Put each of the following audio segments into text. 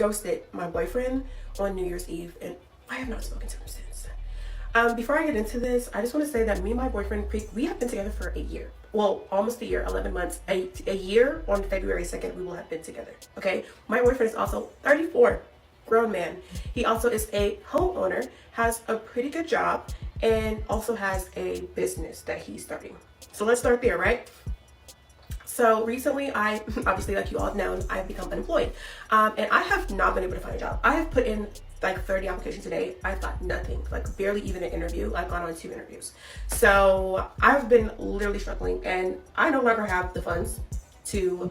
ghosted my boyfriend on New Year's Eve, and I have not spoken to him since. Before I get into this, I just want to say that me and my boyfriend, we have been together for a year. Well, almost a year, 11 months. A year on February 2nd, we will have been together. Okay? My boyfriend is also 34, grown man. He also is a homeowner, has a pretty good job, and also has a business that he's starting. So let's start there, right? So recently, I obviously, like you all know, I've become unemployed, and I have not been able to find a job. I have put in like 30 applications a day. I've got nothing, like barely even an interview. I've gone on 2 interviews. So I've been literally struggling, and I no longer have the funds to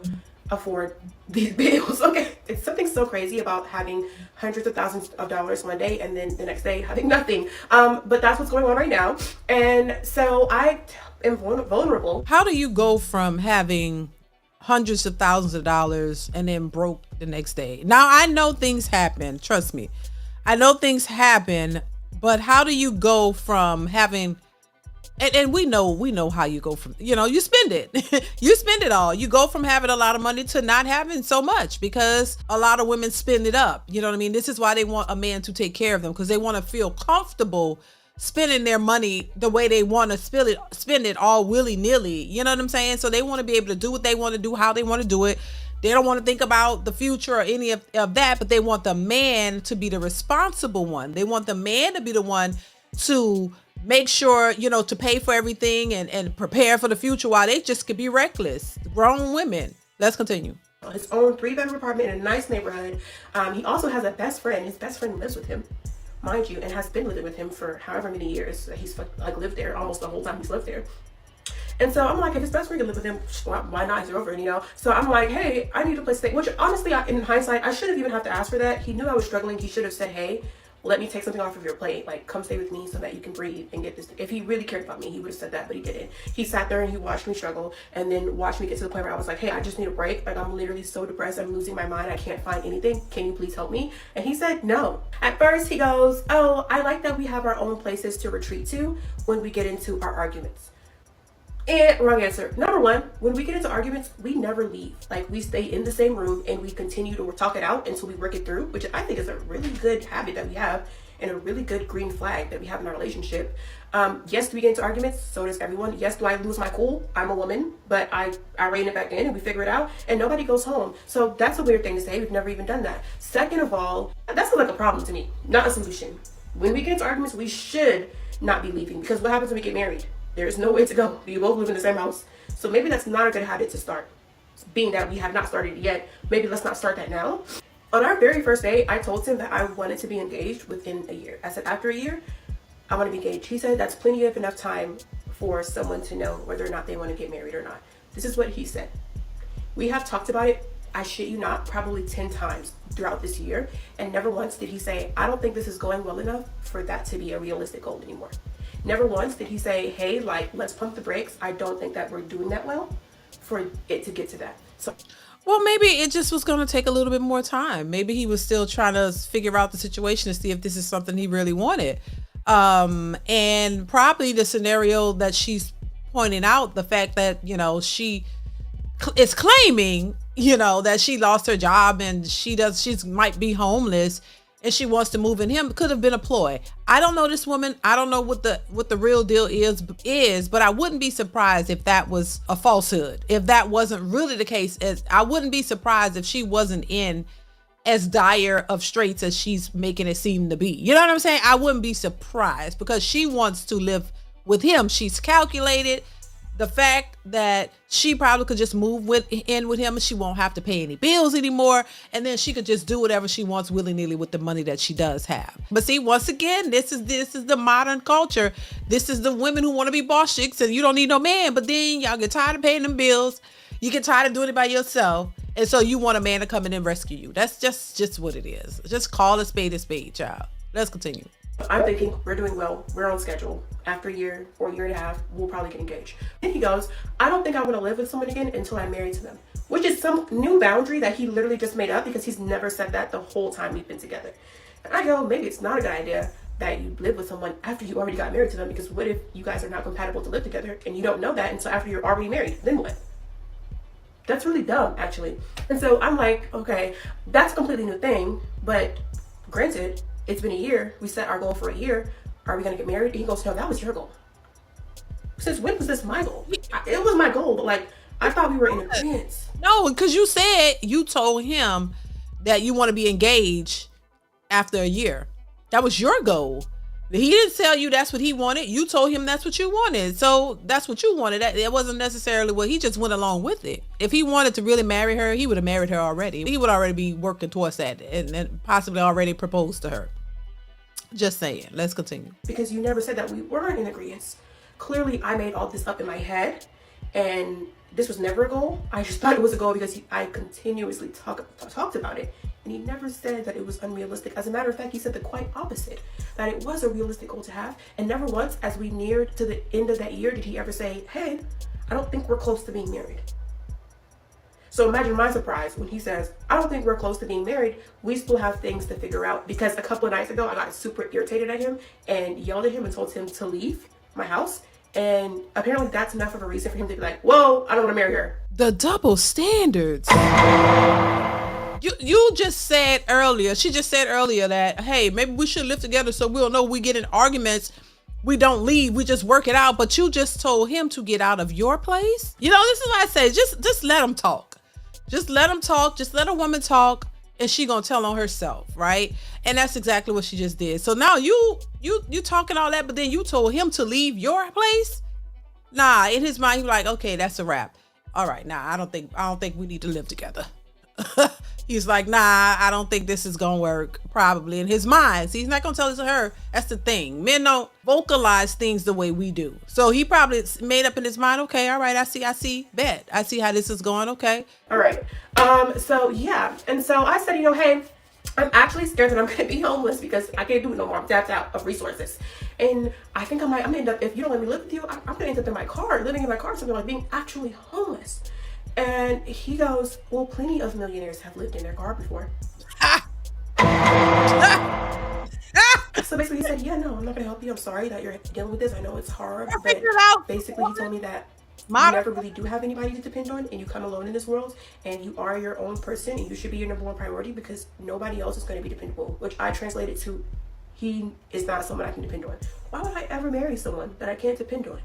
afford these bills. Okay, it's something so crazy about having hundreds of thousands of dollars one day and then the next day having nothing. But that's what's going on right now. And so I am vulnerable. How do you go from having hundreds of thousands of dollars and then broke the next day? Now, I know things happen. Trust me. I know things happen, but how do you go from having, and we know how you go from, you spend it. You spend it all. You go from having a lot of money to not having so much, because a lot of women spend it up. You know what I mean? This is why they want a man to take care of them, because they want to feel comfortable spending their money the way they want to spend it all willy-nilly. You know what I'm saying? So they want to be able to do what they want to do, how they want to do it. They don't want to think about the future or any of that, but they want the man to be the responsible one. They want the man to be the one to make sure, to pay for everything and prepare for the future, while they just could be reckless. Grown women. Let's continue. His own 3-bedroom apartment in a nice neighborhood. He also has a best friend. His best friend lives with him, mind you, and has been living with him for however many years. He's like lived there almost the whole time he's lived there. And so I'm like, if his best friend can live with him, why not? He's over, So I'm like, hey, I need a place to stay. Which honestly, in hindsight, I shouldn't even have to ask for that. He knew I was struggling. He should have said, hey, let me take something off of your plate. Like, come stay with me so that you can breathe and get this. If he really cared about me, he would have said that, but he didn't. He sat there and he watched me struggle, and then watched me get to the point where I was like, hey, I just need a break. Like, I'm literally so depressed. I'm losing my mind. I can't find anything. Can you please help me? And he said no. At first, he goes, oh, I like that we have our own places to retreat to when we get into our arguments. And wrong answer. Number one, when we get into arguments, we never leave. Like, we stay in the same room and we continue to talk it out until we work it through, which I think is a really good habit that we have and a really good green flag that we have in our relationship. Yes, do we get into arguments? So does everyone. Yes, do I lose my cool? I'm a woman, but I rein it back in and we figure it out, and nobody goes home. So that's a weird thing to say. We've never even done that. Second of all, that's like a problem to me, not a solution. When we get into arguments, we should not be leaving, because what happens when we get married? There's no way to go. You both live in the same house. So maybe that's not a good habit to start. Being that we have not started yet, maybe let's not start that now. On our very first date, I told him that I wanted to be engaged within a year. I said, after a year, I want to be engaged. He said that's plenty of enough time for someone to know whether or not they want to get married or not. This is what he said. We have talked about it, I shit you not, probably 10 times throughout this year. And never once did he say, I don't think this is going well enough for that to be a realistic goal anymore. Never once did he say, hey, like, let's pump the brakes. I don't think that we're doing that well for it to get to that. So, well, maybe it just was going to take a little bit more time. Maybe he was still trying to figure out the situation to see if this is something he really wanted. And probably the scenario that she's pointing out, the fact that, she is claiming, that she lost her job and she might be homeless, and she wants to move in him, could have been a ploy. I don't know this woman. I don't know what the real deal is, but I wouldn't be surprised if that was a falsehood. If that wasn't really the case, I wouldn't be surprised if she wasn't in as dire of straits as she's making it seem to be. You know what I'm saying? I wouldn't be surprised, because she wants to live with him. She's calculated the fact that she probably could just move in with him and she won't have to pay any bills anymore. And then she could just do whatever she wants willy-nilly with the money that she does have. But see, once again, this is the modern culture. This is the women who want to be boss chicks and you don't need no man. But then y'all get tired of paying them bills. You get tired of doing it by yourself. And so you want a man to come in and rescue you. That's just what it is. Just call a spade, child. Let's continue. I'm thinking we're doing well. We're on schedule. After a year or a year and a half, we'll probably get engaged. And he goes, I don't think I want to live with someone again until I'm married to them, which is some new boundary that he literally just made up, because he's never said that the whole time we've been together. And I go, maybe it's not a good idea that you live with someone after you already got married to them, because what if you guys are not compatible to live together and you don't know that until after you're already married? Then what? That's really dumb, actually. And so I'm like, okay, that's a completely new thing. But granted, it's been a year. We set our goal for a year. Are we going to get married? And he goes, no, that was your goal. Since when was this my goal? It was my goal, but like, I thought we were in agreement. No, because you said you told him that you want to be engaged after a year. That was your goal. He didn't tell you that's what he wanted. You told him that's what you wanted. So that's what you wanted. That wasn't necessarily what he just went along with it. If he wanted to really marry her, he would have married her already. He would already be working towards that and possibly already proposed to her. Just saying. Let's continue. Because you never said that we weren't in agreement. Clearly, I made all this up in my head, and this was never a goal. I just thought it was a goal because I continuously talked about it. And he never said that it was unrealistic. As a matter of fact, he said the quite opposite, that it was a realistic goal to have. And never once, as we neared to the end of that year, did he ever say, hey, I don't think we're close to being married. So imagine my surprise when he says, I don't think we're close to being married. We still have things to figure out. Because a couple of nights ago, I got super irritated at him and yelled at him and told him to leave my house. And apparently that's enough of a reason for him to be like, whoa, I don't want to marry her. The double standards. You just said earlier, she just said earlier that, hey, maybe we should live together so we'll know we get in arguments. We don't leave. We just work it out. But you just told him to get out of your place. You know, this is what I say. Just let him talk. Just let him talk. Just let a woman talk. And she gonna tell on herself, right? And that's exactly what she just did. So now you talking all that, but then you told him to leave your place. Nah, in his mind, he's like, okay, that's a wrap. All right, nah, I don't think we need to live together. He's like, nah, I don't think this is gonna work. Probably in his mind. See, he's not gonna tell it to her. That's the thing. Men don't vocalize things the way we do. So he probably made up in his mind, okay, all right, I see, bet. I see how this is going, okay. All right. So yeah. And so I said, hey, I'm actually scared that I'm gonna be homeless because I can't do it no more. I'm tapped out of resources. And I think I'm gonna end up, if you don't let me live with you, I'm gonna end up in my car, living in my car, something like being actually homeless. And he goes, well, plenty of millionaires have lived in their car before. So basically he said, yeah, no, I'm not gonna help you. I'm sorry that you're dealing with this. I know it's hard, but basically he told me that you never really do have anybody to depend on, and you come alone in this world, and you are your own person, and you should be your number one priority because nobody else is going to be dependable, which I translated to, he is not someone I can depend on. Why would I ever marry someone that I can't depend on?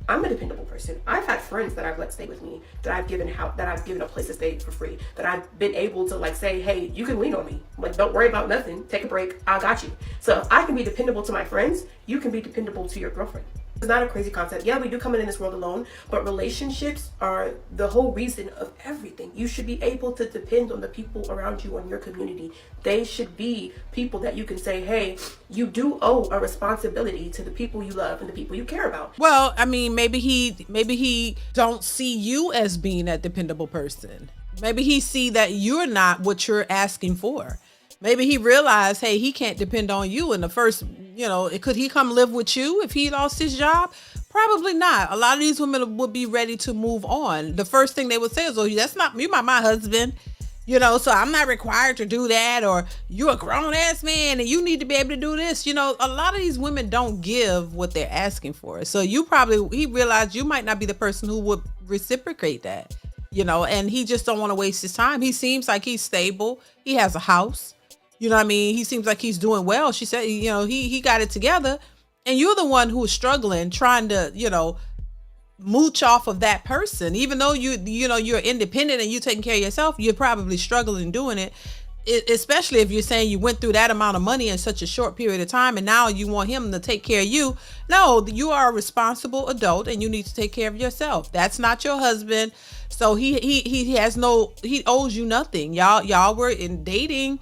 I'm a dependable person. I've had friends that I've let stay with me, that I've given a place to stay for free, that I've been able to like say, hey, you can lean on me. Like, don't worry about nothing. Take a break. I got you. So if I can be dependable to my friends, you can be dependable to your girlfriend. It's not a crazy concept. Yeah, we do come in this world alone, but relationships are the whole reason of everything. You should be able to depend on the people around you, on your community. They should be people that you can say, hey, you do owe a responsibility to the people you love and the people you care about. Well, I mean, maybe he don't see you as being that dependable person. Maybe he see that you're not what you're asking for. Maybe he realized, hey, he can't depend on you in the first, could he come live with you if he lost his job? Probably not. A lot of these women would be ready to move on. The first thing they would say is, oh, that's not, you're not my husband, so I'm not required to do that. Or you're a grown ass man and you need to be able to do this. A lot of these women don't give what they're asking for. So he realized you might not be the person who would reciprocate that, and he just don't want to waste his time. He seems like he's stable. He has a house. You know what I mean? He seems like he's doing well. She said, he got it together. And you're the one who's struggling, trying to, mooch off of that person. Even though you're independent and you're taking care of yourself, you're probably struggling doing it. Especially if you're saying you went through that amount of money in such a short period of time and now you want him to take care of you. No, you are a responsible adult and you need to take care of yourself. That's not your husband. So he owes you nothing. Y'all were in dating.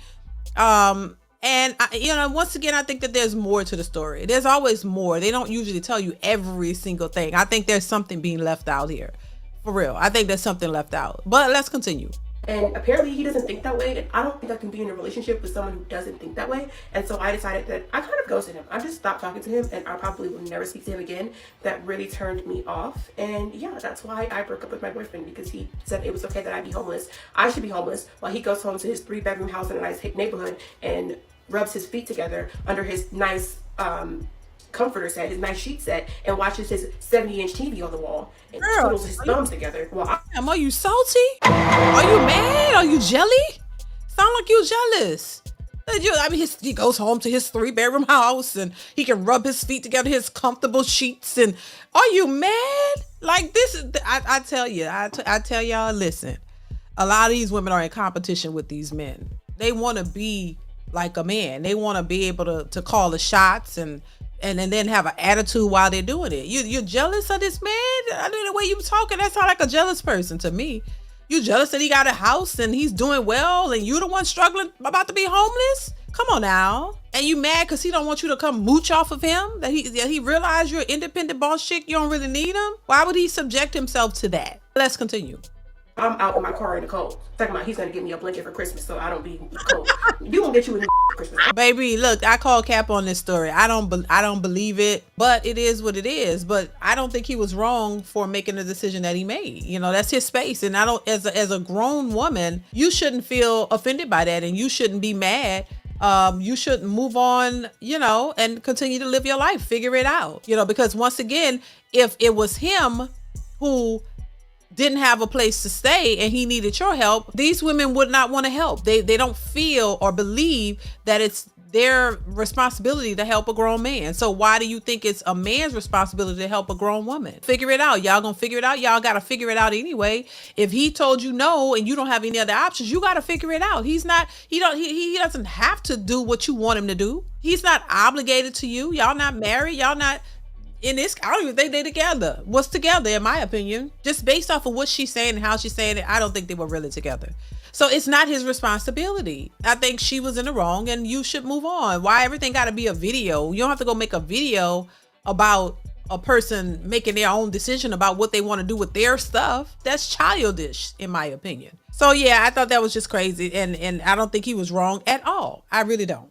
And once again, I think that there's more to the story. There's always more. They don't usually tell you every single thing. I think there's something being left out here. For real. I think there's something left out. But let's continue. And apparently he doesn't think that way. And I don't think I can be in a relationship with someone who doesn't think that way. And so I decided that I kind of ghosted him. I just stopped talking to him and I probably will never speak to him again. That really turned me off. And yeah, that's why I broke up with my boyfriend, because he said it was okay that I be homeless. I should be homeless while he goes home to his 3-bedroom house in a nice neighborhood and rubs his feet together under his nice comforter set, his nice sheet set, and watches his 70-inch TV on the wall and Girl, twiddles his thumbs together. Well, damn, are you salty? Are you mad? Are you jelly? Sound like you jealous. I mean, he goes home to his 3-bedroom house and he can rub his feet together, his comfortable sheets. And are you mad? Like this is, I tell you, I tell y'all, listen, a lot of these women are in competition with these men. They want to be like a man. They want to be able to call the shots and then have an attitude while they're doing it. You're jealous of this man? I mean, the way you talking, that sound like a jealous person to me. You jealous that he got a house and he's doing well and you the one struggling about to be homeless? Come on now. And you mad because he don't want you to come mooch off of him? That he realized you're an independent boss chick, you don't really need him? Why would he subject himself to that? Let's continue. I'm out in my car in the cold. Talking about he's gonna give me a blanket for Christmas so I don't be cold. You won't get you a Christmas. Baby, look, I call cap on this story. I don't believe it, but it is what it is. But I don't think he was wrong for making the decision that he made. You know, that's his space, and I don't. As a grown woman, you shouldn't feel offended by that, and you shouldn't be mad. You should move on, you know, and continue to live your life. Figure it out, you know, because once again, if it was him who didn't have a place to stay and he needed your help, these women would not want to help. They don't feel or believe that it's their responsibility to help a grown man. So why do you think it's a man's responsibility to help a grown woman? Figure it out. Y'all gonna figure it out. Y'all gotta figure it out anyway. If he told you no and you don't have any other options, you gotta figure it out. He doesn't have to do what you want him to do. He's not obligated to you. Y'all not married. Y'all not in this. I don't even think they together. What's together, in my opinion? Just based off of what she's saying and how she's saying it, I don't think they were really together. So it's not his responsibility. I think she was in the wrong and you should move on. Why everything got to be a video? You don't have to go make a video about a person making their own decision about what they want to do with their stuff. That's childish, in my opinion. So yeah, I thought that was just crazy. And I don't think he was wrong at all. I really don't.